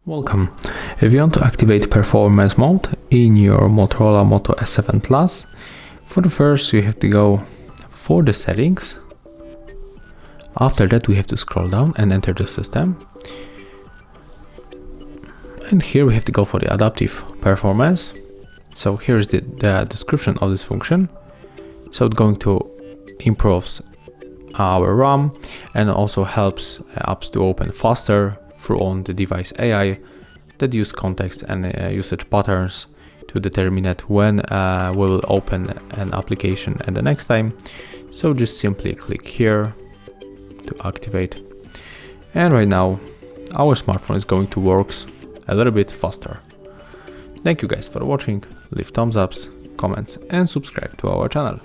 Welcome. If you want to activate performance mode in your Motorola Moto E7 Plus, for the first you have to go for the settings. After that we have to scroll down and enter the system. And here we have to go for the adaptive performance. So here is the description of this function. So it's going to improve our RAM and also helps apps to open faster through on the device AI that use context and usage patterns to determine when we will open an application at the next time. So just simply click here to activate. And right now our smartphone is going to work a little bit faster. Thank you guys for watching. Leave thumbs ups, comments and subscribe to our channel.